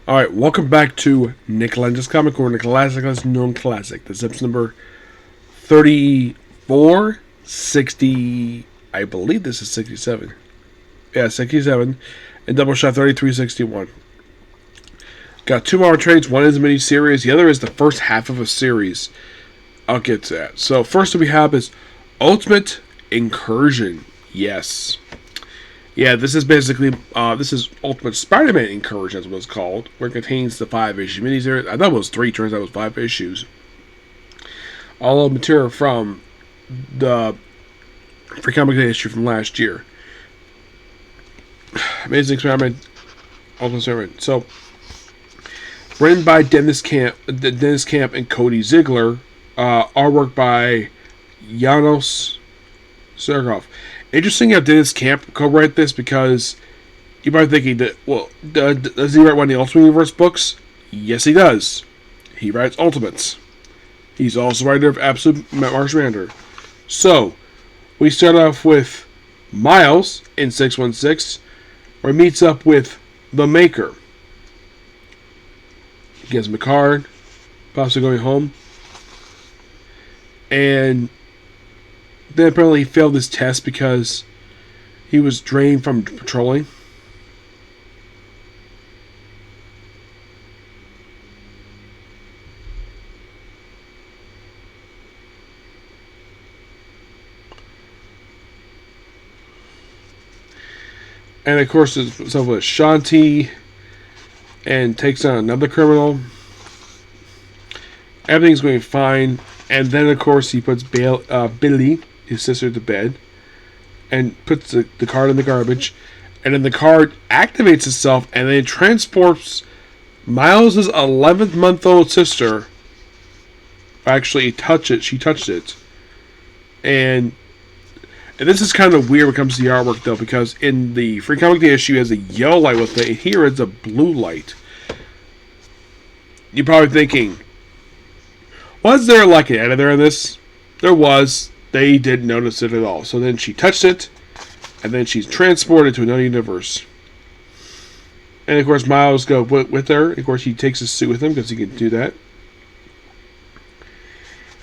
Alright, welcome back to Nick Lenz's Comic Corner, Classic as Known Classic. This is episode number 3460. I believe this is 67. Yeah, 67. And Doubleshot 3361. Got two more trades. One is a mini-series. The other is the first half of a series. I'll get to that. So, first we have is Ultimate Incursion. Yes. Yeah, this is basically, this is Ultimate Spider-Man Incursion, as it was called, where it contains the 5-issue miniseries. I thought it was 3, turns out it was 5 issues. All of the material from the Free Comic Day issue from last year. Amazing Spider-Man, Ultimate Spider-Man. So, written by Dennis Camp and Cody Ziegler, artwork by Janos Serkov. Interesting how Dennis Camp co-write this, because you're probably thinking that, well, does he write one of the Ultimate Universe books? Yes, he does. He writes Ultimates. He's also writer of Absolute Martian Manhunter. So, we start off with Miles in 616, where he meets up with the Maker. He gives him a card, possibly going home, and then apparently he failed his test because he was drained from patrolling. And of course, it's himself with Shanti and takes on another criminal. Everything's going fine. And then, of course, he puts Billy, his sister, to bed and puts the card in the garbage. And then the card activates itself and then it transports Miles' 11-month-old sister. Actually, she touched it. And this is kind of weird when it comes to the artwork, though, because in the Free Comic Day issue, it has a yellow light with it, and here it's a blue light. You're probably thinking, was there like an editor in this? There was. They didn't notice it at all. So then she touched it, and then she's transported to another universe. And of course, Miles goes with her. Of course, he takes his suit with him because he can do that.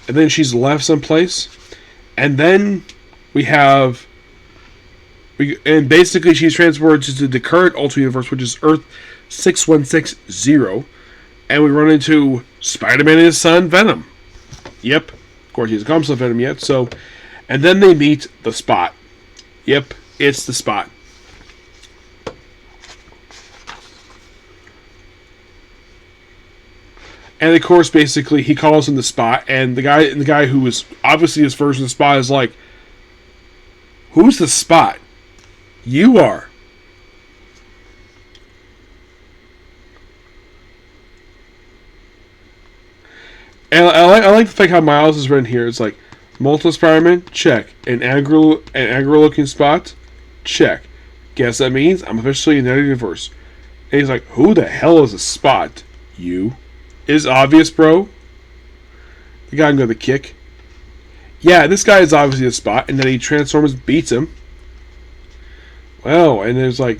And then she's left someplace, and then and basically she's transported to the current Ultimate Universe, which is Earth 6160, and we run into Spider-Man and his son, Venom. Yep. Of course, he hasn't come to Venom yet, so... And then they meet the Spot. Yep, it's the Spot. And of course, basically, he calls him the Spot, and the guy who was obviously his version of the Spot is like, who's the Spot? You are. And I like the fact how Miles is written here. It's like, multiple Spider-Man, check. An aggro-looking Spot, check. Guess that means I'm officially in the universe. And he's like, who the hell is a Spot? You. Is obvious, bro. The guy can go the kick. Yeah, this guy is obviously a Spot, and then he transforms, beats him. Well, and there's like...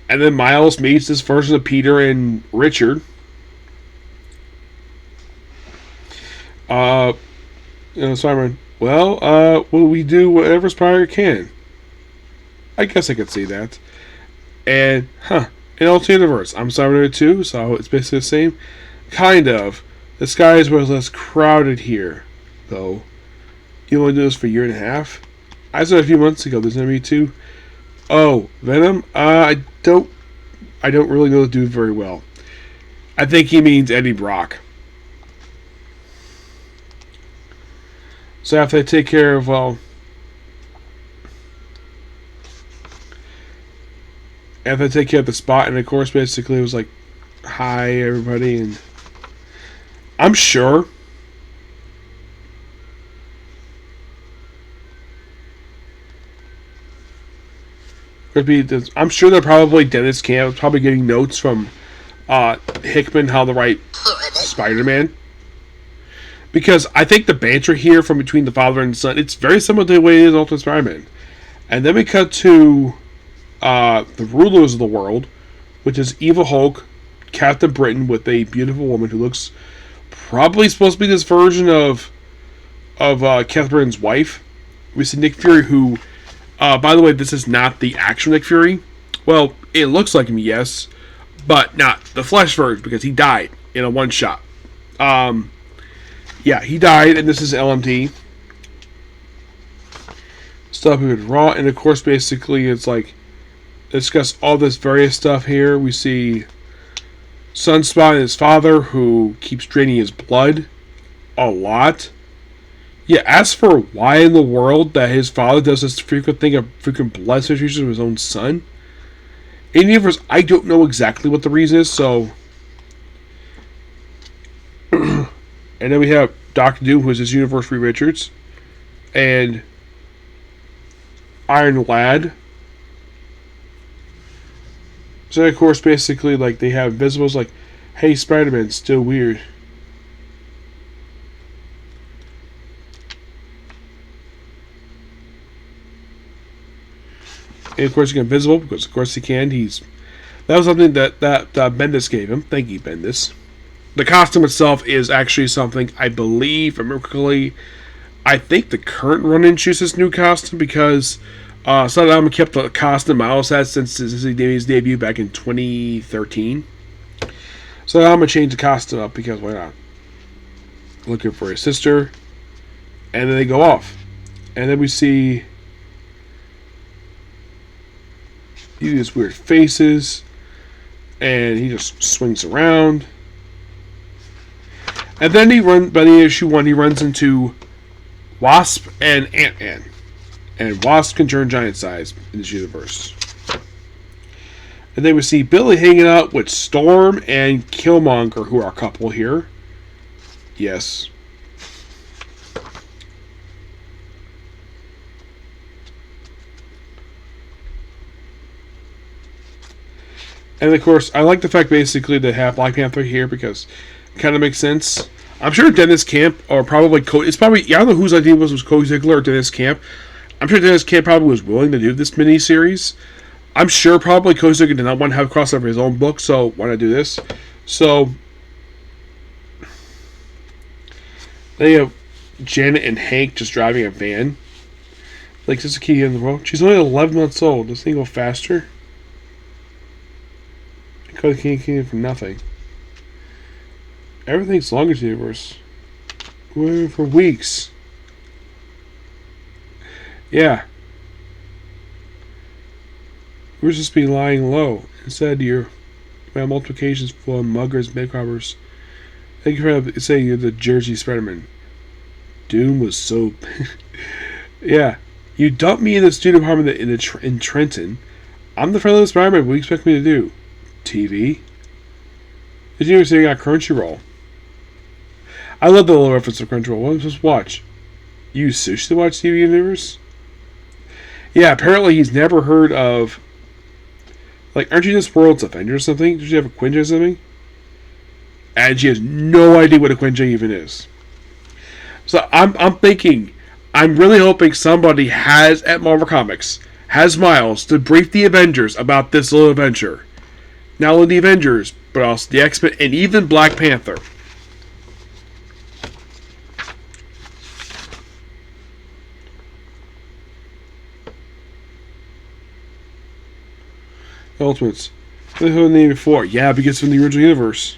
And then Miles meets this version of Peter and Richard. Spider-Man, well, we do whatever Spider can. I guess I could see that. And, in Ultimate Universe, I'm Spider-Man 2, so it's basically the same. Kind of. The skies were less crowded here, though. You only do this for a year and a half? I said a few months ago, there's enemy 2. Oh, Venom? I don't really know the dude very well. I think he means Eddie Brock. So after they take care of, the Spot, and of course, basically it was like, hi everybody, and I'm sure I'm sure they're probably Dennis Camp probably getting notes from Hickman how to write Spider-Man. Because I think the banter here from between the father and son, it's very similar to the way it is in Ultimate Spider-Man. And then we cut to the rulers of the world, which is Evil Hulk, Captain Britain with a beautiful woman who looks probably supposed to be this version of Captain Britain's wife. We see Nick Fury, who, by the way, this is not the actual Nick Fury. Well, it looks like him, yes, but not the Flash version because he died in a one shot. Yeah, he died, and this is LMT. Stuff with Raw, and of course, basically, it's like discuss all this various stuff here. We see Sunspot and his father, who keeps draining his blood a lot. Yeah, ask for why in the world that his father does this frequent thing of freaking blood transfusions with his own son. In the universe, I don't know exactly what the reason is, so. And then we have Doctor Doom, who is his universe Reed Richards, and Iron Lad. So of course, basically, like they have Invisibles, like, "Hey, Spider-Man, still weird." And of course, he can invisible because of course he can. That was something that Bendis gave him. Thank you, Bendis. The costume itself is actually something I believe, if I remember correctly, I think the current run-in chooses this new costume because Saddam kept the costume Miles had since his debut back in 2013. So I'm gonna change the costume up because why not? Looking for his sister, and then they go off, and then we see these weird faces, and he just swings around. And then by the issue 1, he runs into Wasp and Ant-Man. And Wasp can turn giant size in this universe. And then we see Billy hanging out with Storm and Killmonger, who are a couple here. Yes. And of course, I like the fact basically they have Black Panther here because it kind of makes sense. I'm sure Dennis Camp or probably it's probably I don't know whose idea was Cody Ziegler or Dennis Camp. I'm sure Dennis Camp probably was willing to do this mini-series. I'm sure probably Cody Ziegler did not want to have crossover his own book, so why not do this? So they have Janet and Hank just driving a van. Like, this is a key in the world. She's only 11 months old. Does this thing go faster? Cody came from nothing. Everything's longer in the universe. We're for weeks. Yeah. We're just be lying low. Instead, you're multiplications full of muggers, bank robbers. Thank you for saying you're the Jersey Spider-Man. Doom was so. Yeah. You dumped me in the student apartment in Trenton. I'm the friendly Spider-Man. What do you expect me to do? TV? Did you ever say you got Crunchyroll? I love the little reference to Crunchyroll. What am I supposed to watch? You sushi to watch TV Universe? Yeah, apparently he's never heard of. Like, aren't you just World's Avenger or something? Did you have a Quinjet or something? And she has no idea what a Quinjet even is. So I'm thinking, I'm really hoping somebody has at Marvel Comics has Miles to brief the Avengers about this little adventure. Not only the Avengers, but also the X-Men and even Black Panther. Ultimates. What the hell name before? Yeah, because from the original universe.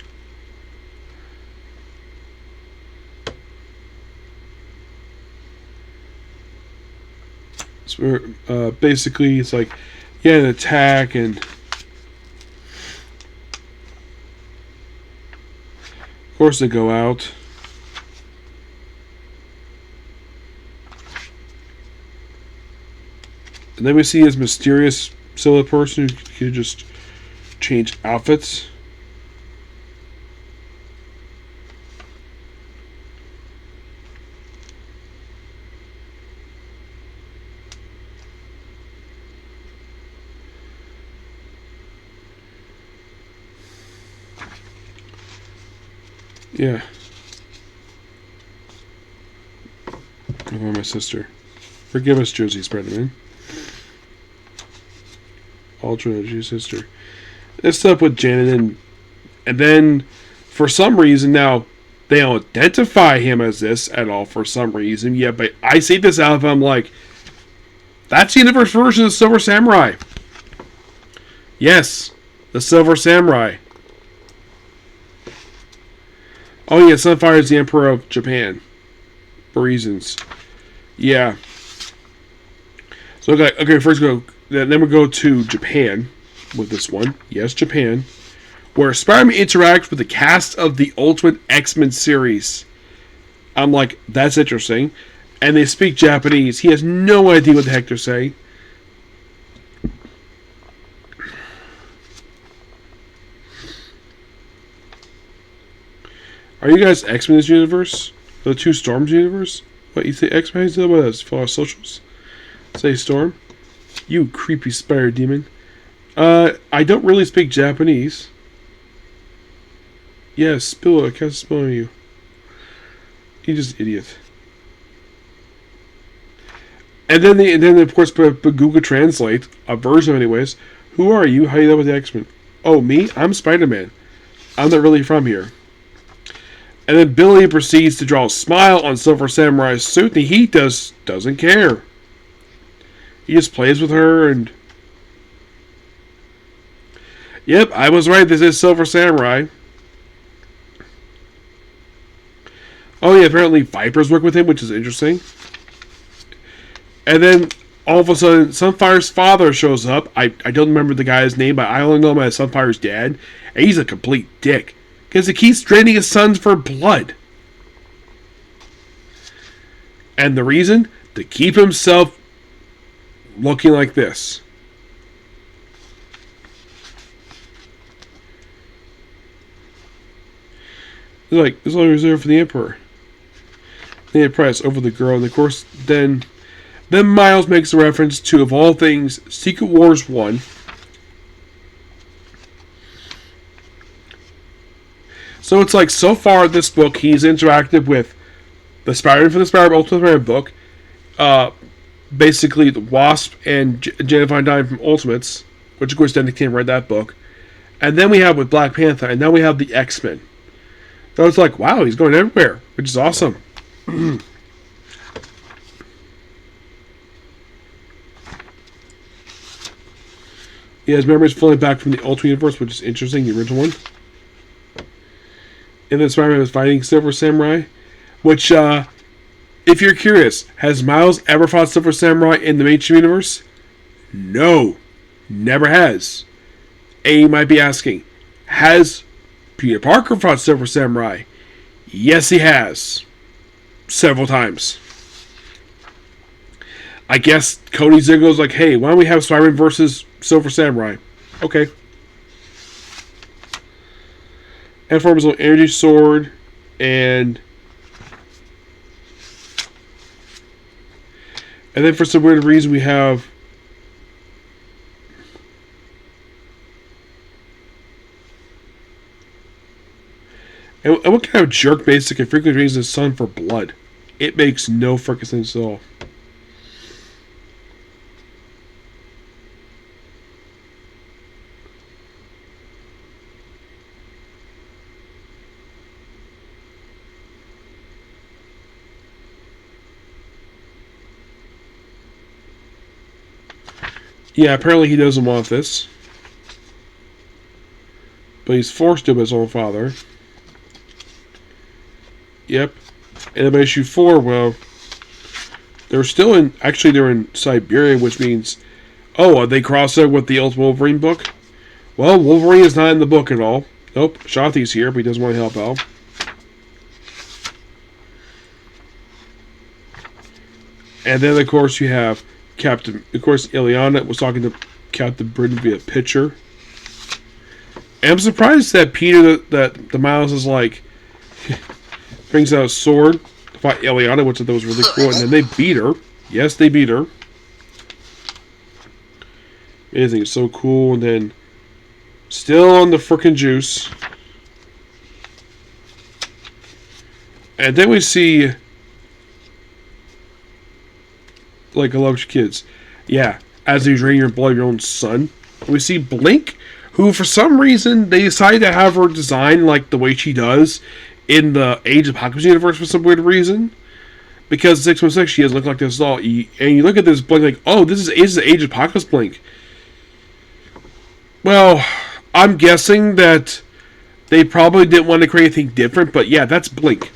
So basically, it's like, yeah, an attack and. Of course, they go out. And then we see his mysterious silhouette person who can just change outfits. Yeah. Oh, my sister. Forgive us, Jersey Spider-Man. alternate sister. It's up with Janet, and then for some reason now they don't identify him as this at all for some reason. Yeah, but I see this out of him like that's the universe version of the Silver Samurai. Yes, the Silver Samurai. Oh yeah, Sunfire is the Emperor of Japan. For reasons. Yeah. So okay, first then we go to Japan with this one. Yes, Japan. Where Spider-Man interacts with the cast of the Ultimate X-Men series. I'm like, that's interesting. And they speak Japanese. He has no idea what the heck they're saying. Are you guys X-Men universe? The two Storms universe? What, you think X-Men is about us for our socials? Say Storm? You creepy spider demon. I don't really speak Japanese. Yeah, spill it. I can't spill on you. You just idiot. And then of course, Google Translate, a version anyways. Who are you? How you know with the X-Men? Oh, me? I'm Spider-Man. I'm not really from here. And then Billy proceeds to draw a smile on Silver Samurai's suit, and he doesn't care. He just plays with her, and... Yep, I was right, this is Silver Samurai. Oh yeah, apparently Vipers work with him, which is interesting. And then, all of a sudden, Sunfire's father shows up. I don't remember the guy's name, but I only know him as Sunfire's dad. And he's a complete dick. Because he keeps draining his sons for blood. And the reason? To keep himself looking like this. It's like, this is only reserved for the Emperor. They had price over the girl. And of course, then Miles makes a reference to, of all things, Secret Wars 1. So it's like, so far this book, he's interacted with the Spider-Man from the Spider-Man Ultimate Spider-Man book, basically the Wasp and Janet Van Dyne from Ultimates, which of course then came read that book, and then we have with Black Panther, and now we have the X-Men. So it's like, wow, he's going everywhere, which is awesome. He has memories flowing back from the Ultimate Universe, which is interesting, the original one. And then Spider-Man was fighting Silver Samurai, which, if you're curious, has Miles ever fought Silver Samurai in the mainstream universe? No. Never has. And you might be asking, has Peter Parker fought Silver Samurai? Yes, he has. Several times. I guess Cody Ziggle's like, hey, why don't we have Spider-Man versus Silver Samurai? Okay. And forms an energy sword, and then for some weird reason we have and what kind of jerk basically frequently raises his son for blood? It makes no freaking sense at all. Yeah, apparently he doesn't want this. But he's forced to by his own father. Yep. And about issue 4, well, they're still in, actually they're in Siberia, which means, oh, are they crossed over with the Ultimate Wolverine book? Well, Wolverine is not in the book at all. Nope, Shothi's here, but he doesn't want to help out. And then, of course, you have Captain... Of course, Ileana was talking to Captain Britain via picture. And I'm surprised that Peter, that the Miles is like... brings out a sword to fight Ileana, which I thought was really cool. And then they beat her. Yes, they beat her. Amazing, it's so cool. And then... Still on the frickin' juice. And then we see... Like, I love your kids. Yeah, as you drain your blood of your own son. We see Blink, who for some reason they decided to have her design like the way she does in the Age of Apocalypse universe for some weird reason. Because 616, she doesn't look like this at all. And you look at this Blink like, oh, this is Age of Apocalypse Blink. Well, I'm guessing that they probably didn't want to create anything different, but yeah, that's Blink.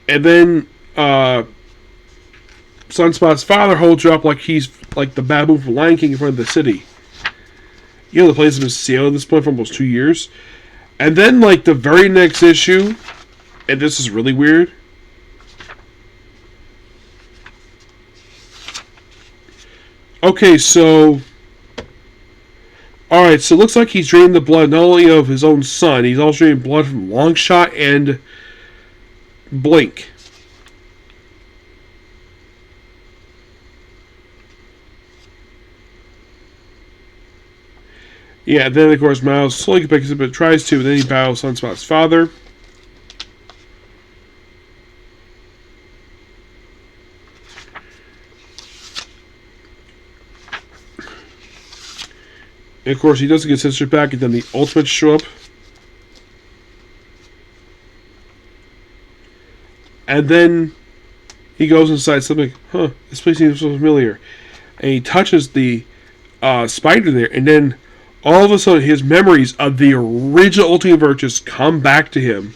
And then Sunspot's father holds her up like he's like the baboon from Lion King in front of the city. You know, the place has been sealed at this point for almost 2 years. And then, like, the very next issue, and this is really weird. Okay, so... Alright, so it looks like he's draining the blood not only of his own son, he's also draining blood from Longshot and Blink. Yeah, then of course Miles slowly picks it, but tries to, and then he battles Sunspot's father. And of course he doesn't get Sister back, and then the Ultimates show up. And then he goes inside something, this place seems so familiar. And he touches the spider there, and then all of a sudden, his memories of the original Ultimate Universe come back to him.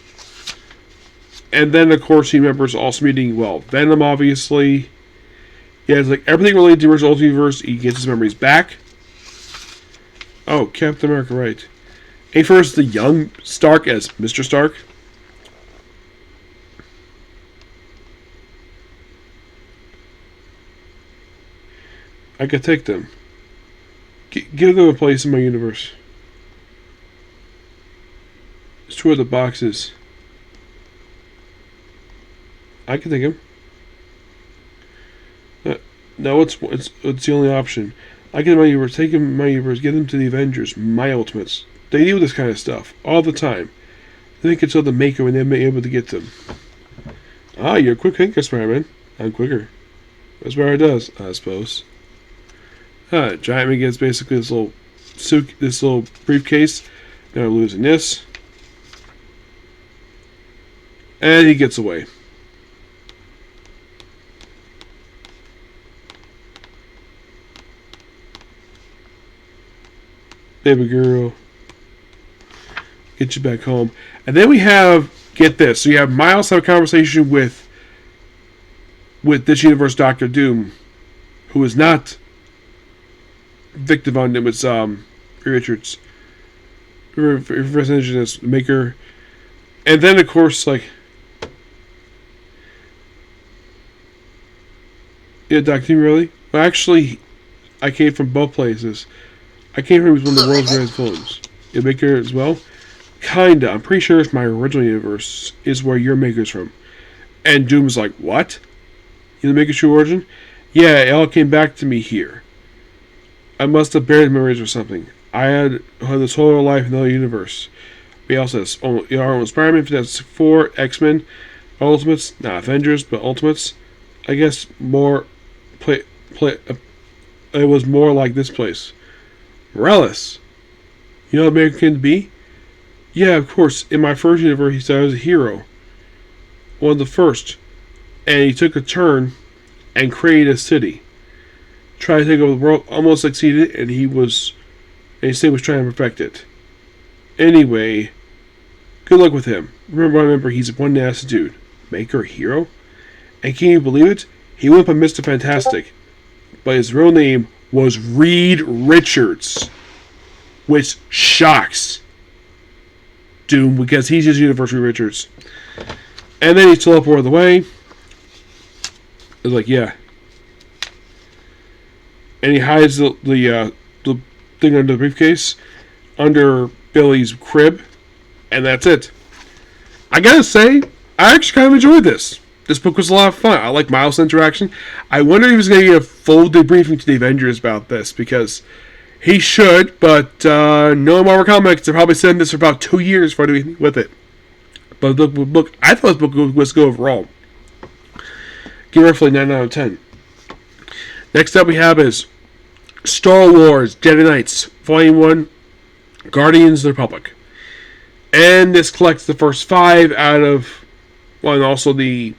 And then, of course, he remembers also meeting, well, Venom, obviously. Yeah, it's like everything related to the original Ultimate Universe, he gets his memories back. Oh, Captain America, right. And first, the young Stark as Mr. Stark. I could take them. Give them a place in my universe. It's two of the boxes. I can take him. No, it's the only option. I get my universe, take him in my universe, give them to the Avengers, my Ultimates. They do this kind of stuff all the time. They think it's all the maker when they're able to get them. Ah, you're a quick thinker, Spider-Man. I'm quicker. That's what it does, I suppose. Giant Man gets basically this little briefcase. Now I'm losing this. And he gets away. Baby girl. Get you back home. And then we have, get this, so you have Miles have a conversation with this universe Doctor Doom, who is not Victor Von Doom, it's Richards. Reverse Engineers Maker. And then of course, like, yeah, Doctor Doom, really? Well, actually, I came from both places. I came from one of the world's greatest villains. Yeah, Maker as well? Kinda. I'm pretty sure it's my original universe is where your Maker's from. And Doom's like, what? You the Maker's true origin? Yeah, it all came back to me here. I must have buried memories or something. I had this whole life in another universe. We also have our own Spider-Man, Fantastic Four, X-Men, Ultimates, not Avengers, but Ultimates. I guess more it was more like this place. Morales. You know what American can be? Yeah, of course. In my first universe, he said I was a hero. One of the first. And he took a turn and created a city. Tried to take over the world, almost succeeded, and he was trying to perfect it. Anyway, good luck with him. Remember, he's one nasty dude. Maker a hero? And can you believe it? He went by Mr. Fantastic. But his real name was Reed Richards. Which shocks Doom, because he's his universe Reed Richards. And then he teleported away. It's like, yeah. And he hides the thing under the briefcase, under Billy's crib, and that's it. I gotta say, I actually kind of enjoyed this. This book was a lot of fun. I like Miles' interaction. I wonder if he was going to get a full debriefing to the Avengers about this, because he should, but knowing Marvel Comics, they're probably sending this for about 2 years before doing anything with it. But the book, I thought this book was good overall. Give it roughly 9 out of 10. Next up we have is Star Wars Jedi Knights, Volume 1, Guardians of the Republic. And this collects the first 5 out of, well, and also the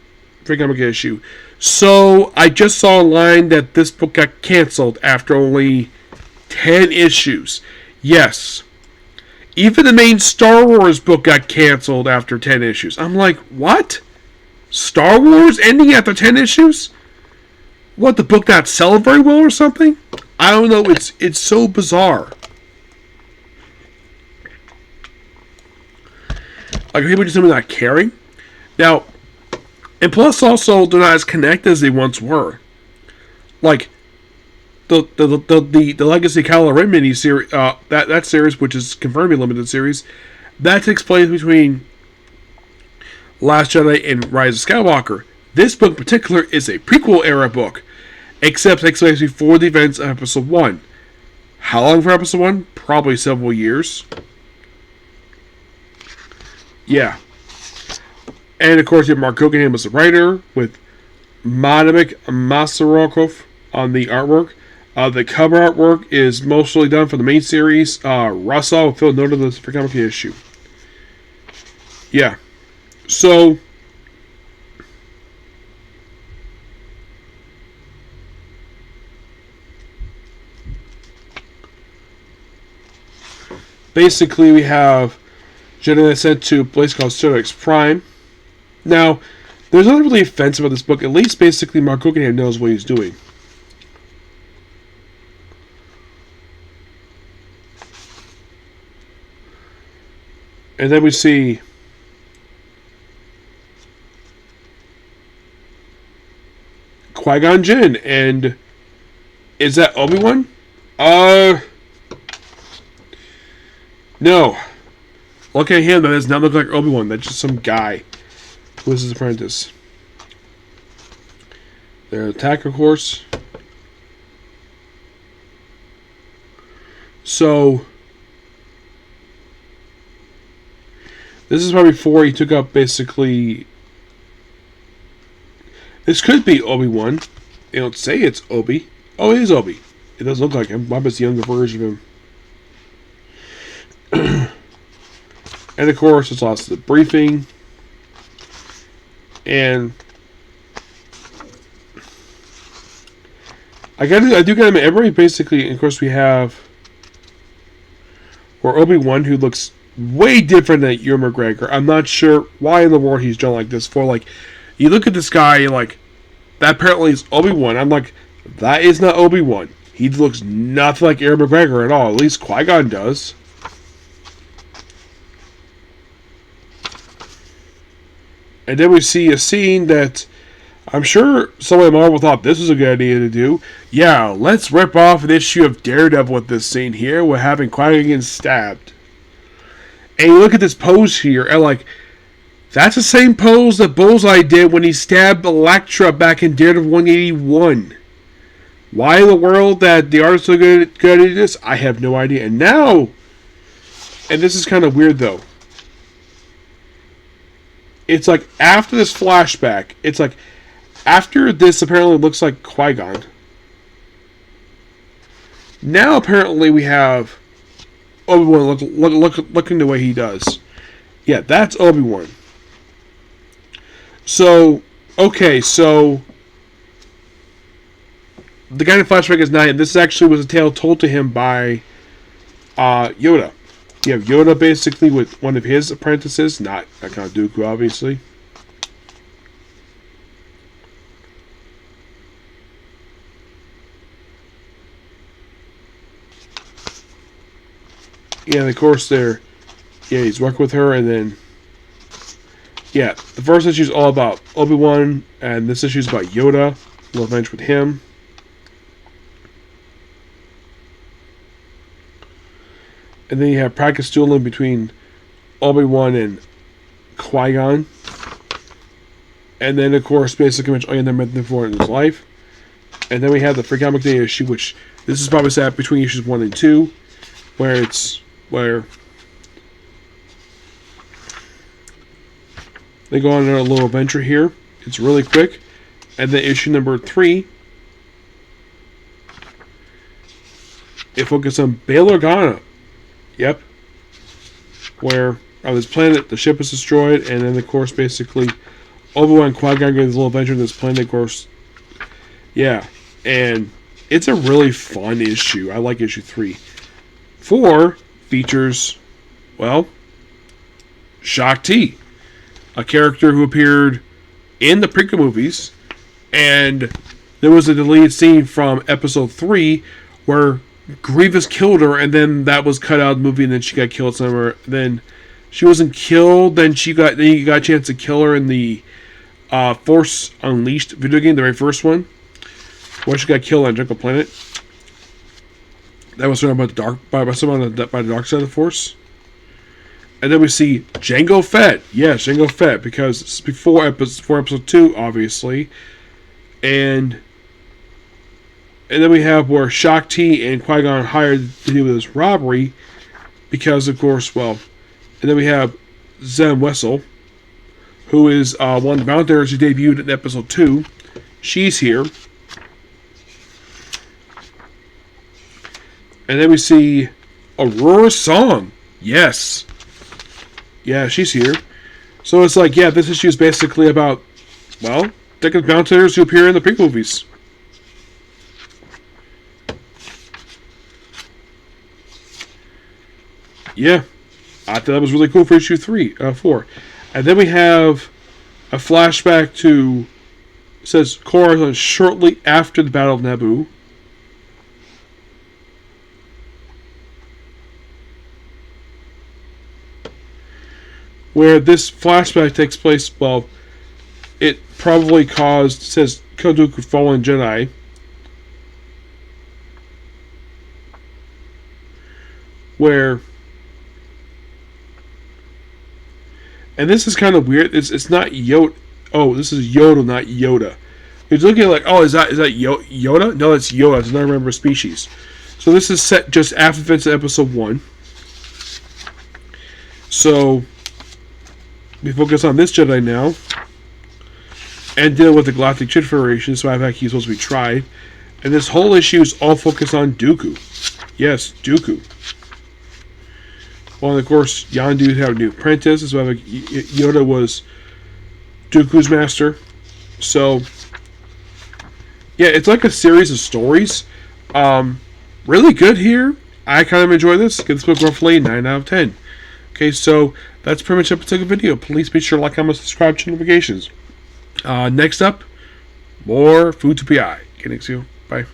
free comic issue. So, I just saw online that this book got canceled after only 10 issues. Yes. Even the main Star Wars book got canceled after 10 issues. I'm like, what? Star Wars ending after 10 issues? What, the book not selling very well or something? I don't know, it's so bizarre. Like, people just simply not caring. Now, and plus also, they're not as connected as they once were. Like, the Legacy Kylo Ren mini-series, that series, which is confirmed to be a limited series, that takes place between Last Jedi and Rise of Skywalker. This book in particular is a prequel era book, except takes place before the events of Episode 1. How long for Episode 1? Probably several years. Yeah. And of course, you have Mark Guggenheim as the writer, with Madamik Masarokov on the artwork. The cover artwork is mostly done for the main series. Russell Phil noted this for comic issue. Yeah. So, basically we have Jedi sent to a place called Stonex Prime. Now, there's nothing really offensive about this book. At least, basically, Mark Guggenheim knows what he's doing. And then we see Qui-Gon Jinn, and is that Obi-Wan? No. Look at him, that does not look like Obi-Wan. That's just some guy who is his apprentice. Their attack, of course. So, this is probably before he took up basically. This could be Obi-Wan. They don't say it's Obi. Oh, it is Obi. It does look like him. Bob is the younger version of him. And of course, it's lots of the briefing. And I do gotta admit, everybody basically, of course, we have or Obi-Wan, who looks way different than Ewan McGregor. I'm not sure why in the world he's drawn like this for. Like, you look at this guy, you're like, that apparently is Obi-Wan. I'm like, that is not Obi-Wan. He looks nothing like Ewan McGregor at all. At least Qui-Gon does. And then we see a scene that I'm sure someone at Marvel thought this was a good idea to do. Yeah, let's rip off an issue of Daredevil with this scene here. We're having Qui-Gon get stabbed. And you look at this pose here, and like, that's the same pose that Bullseye did when he stabbed Elektra back in Daredevil 181. Why in the world that the artist so good at this? I have no idea. And now, and this is kind of weird though, it's like after this flashback, it's like after this apparently looks like Qui-Gon. Now apparently we have Obi-Wan looking the way he does. Yeah, that's Obi-Wan. So, okay, so the guy in the flashback is not, and this actually was a tale told to him by Yoda. You have Yoda basically with one of his apprentices, not Count Dooku, obviously. Yeah, and of course he's working with her, and then yeah, the first issue is all about Obi-Wan, and this issue is about Yoda, a little adventure with him. And then you have practice dueling between Obi-Wan and Qui-Gon. And then, of course, basically mention all never met them before in his life. And then we have the Free Comic Day issue, which this is probably set between issues 1 and 2, where they go on a little adventure here. It's really quick. And then issue number 3 it focused on Bail Organa. Yep. Where on this planet, the ship is destroyed, and then, of course, basically, Obi-Wan and Qui-Gon get this little adventure on this planet, of course. Yeah. And it's a really fun issue. I like issue 3. 4 features, well, Shaak Ti, a character who appeared in the prequel movies, and there was a deleted scene from episode 3 where Grievous killed her, and then that was cut out of the movie, and then she got killed somewhere. Then she wasn't killed, then you got a chance to kill her in the Force Unleashed video game, the very first one, where she got killed on Jungle Planet. That was about someone by the dark side of the Force. And then we see Jango Fett. Yes, Jango Fett, because it's before episode 2, obviously. And then we have where Shaak Ti and Qui-Gon hired to deal with this robbery, because, of course, well... And then we have Zem Wessel, who is one of the Mountaineers who debuted in episode 2. She's here. And then we see Aurora Song. Yes. Yeah, she's here. So it's like, yeah, this issue is basically about, well, Deckard Mountaineers who appear in the prequel movies. Yeah. I thought that was really cool for issue 4. And then we have a flashback to, it says, Coruscant shortly after the Battle of Naboo. Where this flashback takes place, well, it probably caused, it says, Count Dooku fallen Jedi. Where, and this is kind of weird, it's not Yoda, oh, this is Yoda, not Yoda. You're looking at like, oh, is that Yoda? No, it's Yoda, it's another member of species. So this is set just after events of episode 1. So we focus on this Jedi now, and deal with the Galactic Jedi Federation, so I think he's supposed to be tried. And this whole issue is all focused on Dooku. Yes, Dooku. Well, and of course, Yondu had a new apprentice, so Yoda was Dooku's master. So, yeah, it's like a series of stories. Really good here. I kind of enjoy this. Give this book roughly 9 out of 10. Okay, so that's pretty much it for the video. Please be sure to like, comment, subscribe, turn notifications. Next up, more Food to PI. Okay, next video. Bye.